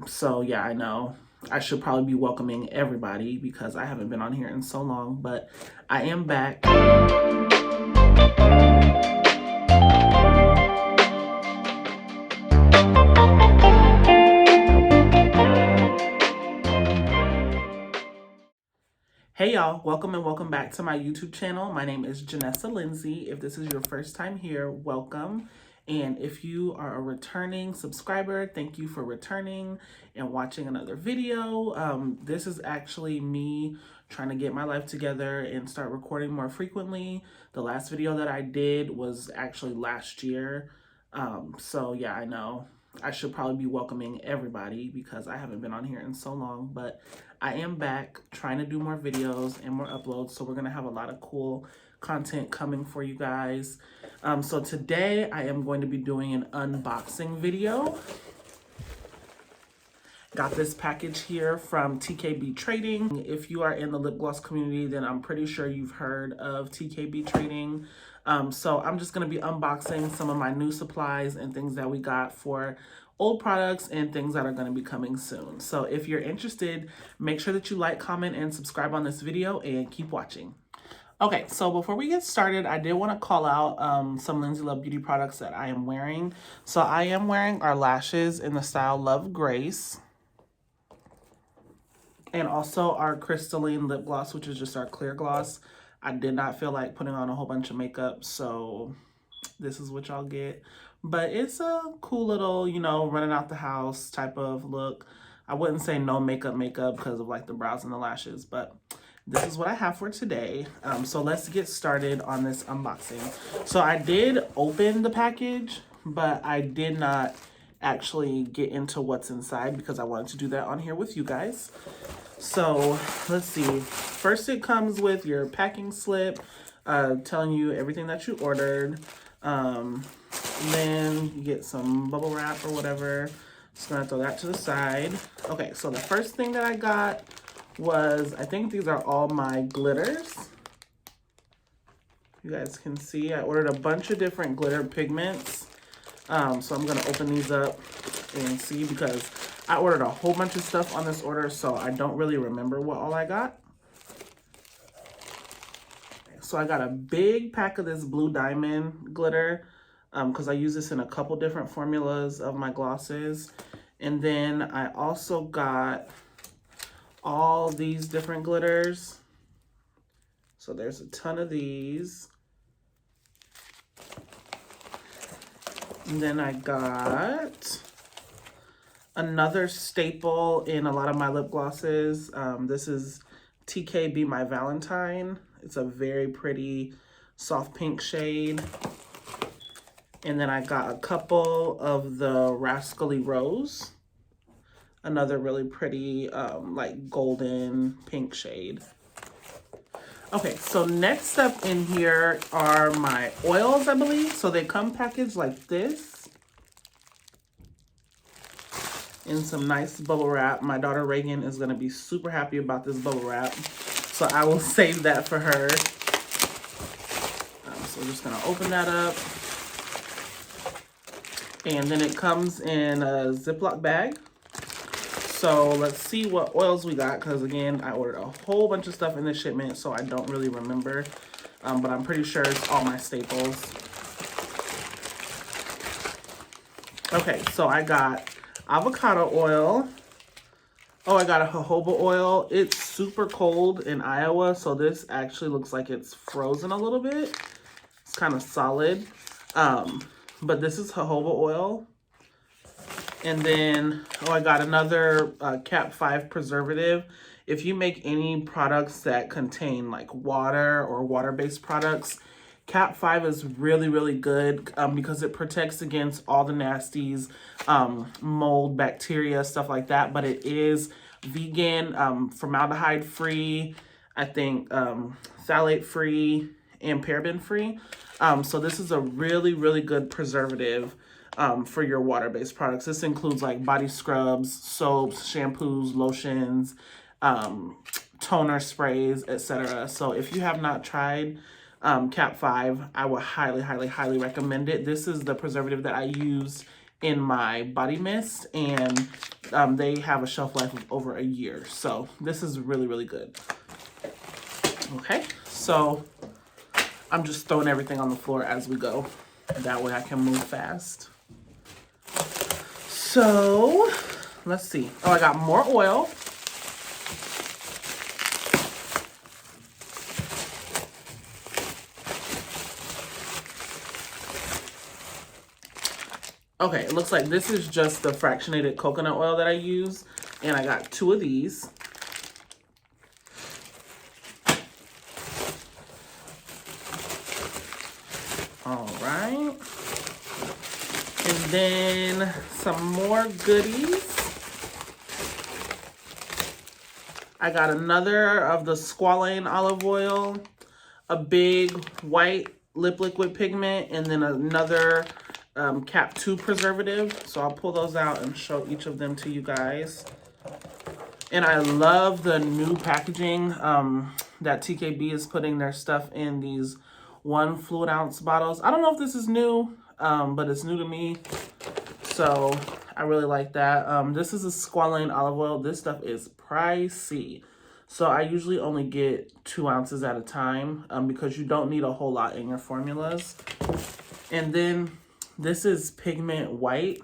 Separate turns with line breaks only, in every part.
So yeah, I know I should probably be welcoming everybody because I haven't been on here in so long, but I am back. Hey y'all, welcome and welcome back to my YouTube channel. My name is Janessa Lindsay. If this is your first time here, welcome. And if you are a returning subscriber, thank you for returning and watching another video. This is actually me trying to get my life together and start recording more frequently. The last video that I did was actually last year. So yeah, I know I should probably be welcoming everybody because I haven't been on here in so long, but I am back trying to do more videos and more uploads. So we're going to have a lot of cool content coming for you guys. So today I am going to be doing an unboxing video. Got this package here from TKB Trading. If you are in the lip gloss community, then I'm pretty sure you've heard of TKB Trading. So I'm just going to be unboxing some of my new supplies and things that we got for old products and things that are going to be coming soon. So if you're interested, make sure that you like, comment, and subscribe on this video and keep watching. Okay, so before we get started, I did want to call out some Lindsay Love Beauty products that I am wearing. So I am wearing our lashes in the style Love Grace. And also our Crystalline lip gloss, which is just our clear gloss. I did not feel like putting on a whole bunch of makeup, so this is what y'all get. But it's a cool little, you know, running out the house type of look. I wouldn't say no makeup because of like the brows and the lashes, but this is what I have for today. So let's get started on this unboxing. So I did open the package, but I did not actually get into what's inside because I wanted to do that on here with you guys. So let's see. First it comes with your packing slip, telling you everything that you ordered. Then you get some bubble wrap or whatever. Just gonna throw that to the side. Okay, so the first thing that I got was, I think these are all my glitters. You guys can see I ordered a bunch of different glitter pigments. So I'm gonna open these up and see because I ordered a whole bunch of stuff on this order, so I don't really remember what all I got. So I got a big pack of this Blue Diamond glitter because I use this in a couple different formulas of my glosses. And then I also got all these different glitters. So there's a ton of these. And then I got another staple in a lot of my lip glosses. This is TK Be My Valentine. It's a very pretty soft pink shade. And then I got a couple of the Rascally Rose. Another really pretty like golden pink shade. Okay, so next up in here are my oils, I believe. So they come packaged like this in some nice bubble wrap. My daughter Reagan is gonna be super happy about this bubble wrap. So I will save that for her. So we're just gonna open that up. And then it comes in a Ziploc bag. So let's see what oils we got, because again, I ordered a whole bunch of stuff in this shipment, so I don't really remember. But I'm pretty sure it's all my staples. Okay, so I got avocado oil. Oh, I got a jojoba oil. It's super cold in Iowa, so this actually looks like it's frozen a little bit. It's kind of solid. But this is jojoba oil. And then, oh, I got another Cap 5 preservative. If you make any products that contain like water or water-based products, Cap 5 is really, really good because it protects against all the nasties, mold, bacteria, stuff like that. But it is vegan, formaldehyde-free, I think phthalate-free, and paraben-free. So this is a really, really good preservative for your water-based products. This includes like body scrubs, soaps, shampoos, lotions, toner sprays, etc. So if you have not tried Cap 5, I would highly, highly, highly recommend it. This is the preservative that I used in my body mist, and they have a shelf life of over a year. So this is really, really good. Okay, so I'm just throwing everything on the floor as we go. That way I can move fast. So let's see. Oh, I got more oil. Okay, it looks like this is just the fractionated coconut oil that I use, and I got 2 of these. All right. And then some more goodies. I got another of the squalane olive oil, a big white lip liquid pigment, and then another Cap 2 preservative. So I'll pull those out and show each of them to you guys. And I love the new packaging that TKB is putting their stuff in these 1 fluid ounce bottles. I don't know if this is new, but it's new to me. So I really like that. This is a squalane olive oil. This stuff is pricey. So I usually only get 2 ounces at a time because you don't need a whole lot in your formulas. And then this is Pigment White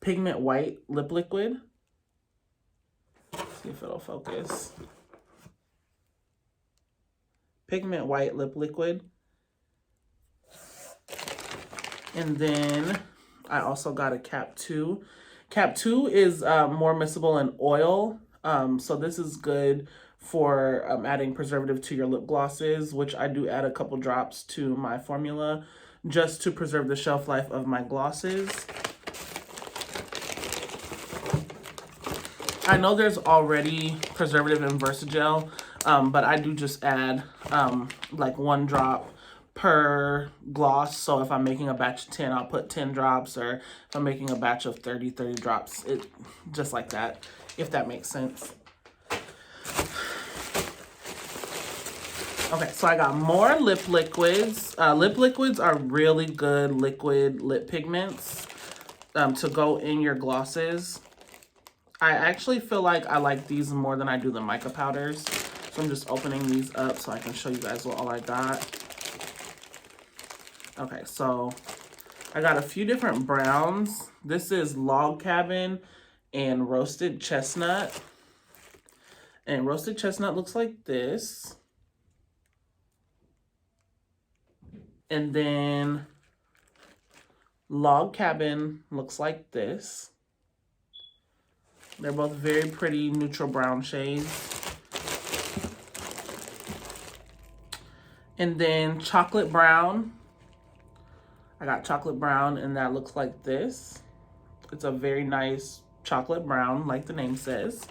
lip liquid. Let's see if it'll focus. Pigment White lip liquid. And then I also got a Cap 2. Cap 2 is more miscible in oil. So this is good for adding preservative to your lip glosses, which I do add a couple drops to my formula just to preserve the shelf life of my glosses. I know there's already preservative in Versagel, but I do just add like 1 drop per gloss. So if I'm making a batch of 10, I'll put 10 drops, or if I'm making a batch of 30 drops, just like that, if that makes sense. Okay, so I got more lip liquids. Lip liquids are really good liquid lip pigments to go in your glosses. I actually feel like I like these more than I do the mica powders. So I'm just opening these up so I can show you guys what all I got. Okay, so I got a few different browns. This is Log Cabin and Roasted Chestnut. And Roasted Chestnut looks like this. And then Log Cabin looks like this. They're both very pretty neutral brown shades. And then Chocolate Brown. I got Chocolate Brown, and that looks like this. It's a very nice chocolate brown, like the name says.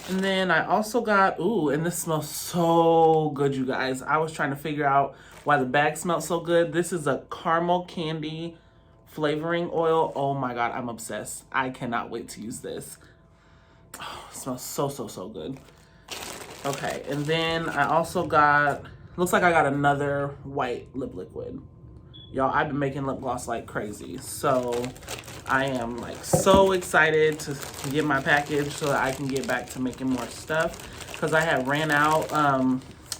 And then I also got, ooh, and this smells so good, you guys. I was trying to figure out why the bag smells so good. This is a caramel candy flavoring oil. Oh my God, I'm obsessed. I cannot wait to use this. Oh, it smells so, so, so good. Okay, and then I also got, looks like I got another white lip liquid. Y'all, I've been making lip gloss like crazy. So I am like so excited to get my package so that I can get back to making more stuff, because I had ran out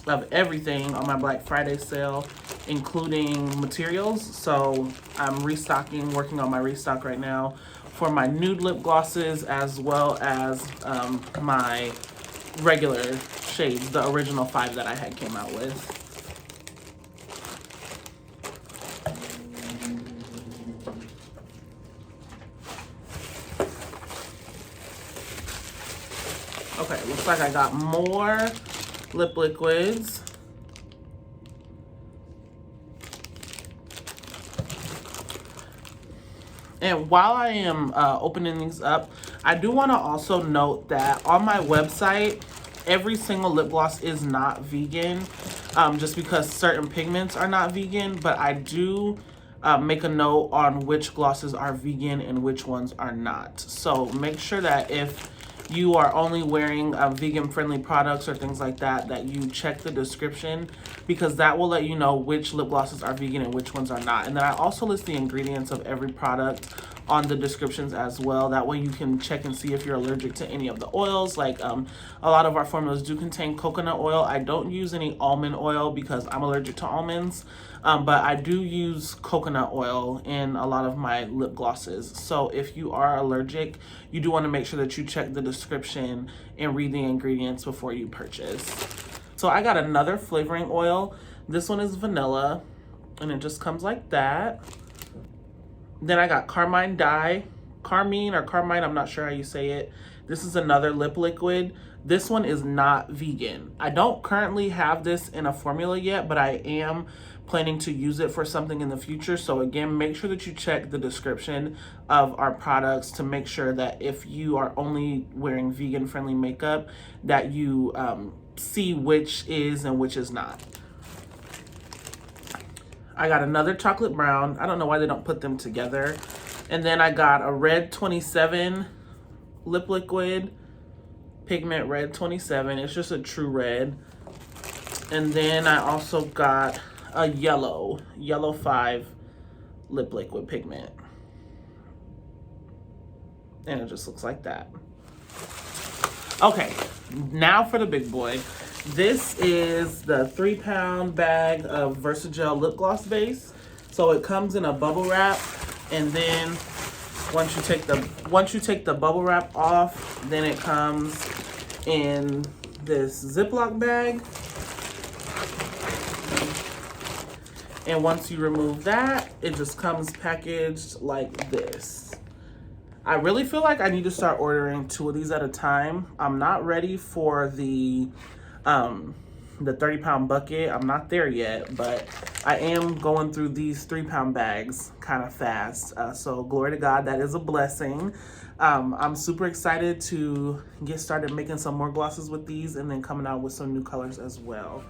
of everything on my Black Friday sale, including materials. So I'm restocking, working on my restock right now for my nude lip glosses, as well as my regular shades, the original 5 that I had came out with. Okay, looks like I got more lip liquids. And while I am opening these up, I do want to also note that on my website, every single lip gloss is not vegan, just because certain pigments are not vegan, but I do make a note on which glosses are vegan and which ones are not. So make sure that if you are only wearing vegan friendly products or things like that, that you check the description, because that will let you know which lip glosses are vegan and which ones are not. And then I also list the ingredients of every product on the descriptions as well. That way you can check and see if you're allergic to any of the oils. Like a lot of our formulas do contain coconut oil. I don't use any almond oil because I'm allergic to almonds, but I do use coconut oil in a lot of my lip glosses. So if you are allergic, you do want to make sure that you check the description and read the ingredients before you purchase. So I got another flavoring oil. This one is vanilla, and it just comes like that. Then I got Carmine Dye, Carmine or Carmine, I'm not sure how you say it. This is another lip liquid. This one is not vegan. I don't currently have this in a formula yet, but I am planning to use it for something in the future. So again, make sure that you check the description of our products to make sure that if you are only wearing vegan friendly makeup, that you see which is and which is not. I got another chocolate brown. I don't know why they don't put them together. And then I got a red 27 lip liquid, pigment red 27. It's just a true red. And then I also got a yellow 5 lip liquid pigment. And it just looks like that. Okay, now for the big boy. This is the 3-pound bag of Versagel lip gloss base. So it comes in a bubble wrap, and then once you take the bubble wrap off, then it comes in this Ziploc bag. And once you remove that, it just comes packaged like this. I really feel like I need to start ordering 2 of these at a time. I'm not ready for the 30-pound bucket. I'm not there yet, but I am going through these 3-pound bags kind of fast. So glory to God, that is a blessing. I'm super excited to get started making some more glosses with these and then coming out with some new colors as well.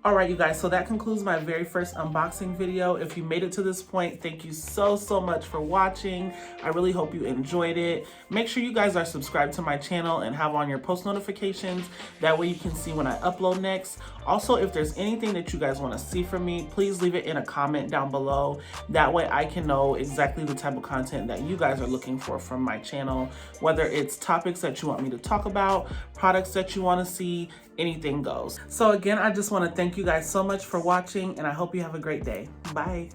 All right, you guys, so that concludes my very first unboxing video. If you made it to this point, thank you so much for watching. I really hope you enjoyed it. Make sure you guys are subscribed to my channel and have on your post notifications. That way you can see when I upload next. Also, if there's anything that you guys want to see from me, please leave it in a comment down below. That way I can know exactly the type of content that you guys are looking for from my channel, whether it's topics that you want me to talk about, products that you want to see, anything goes. So again, I just want to thank you guys so much for watching, and I hope you have a great day. Bye.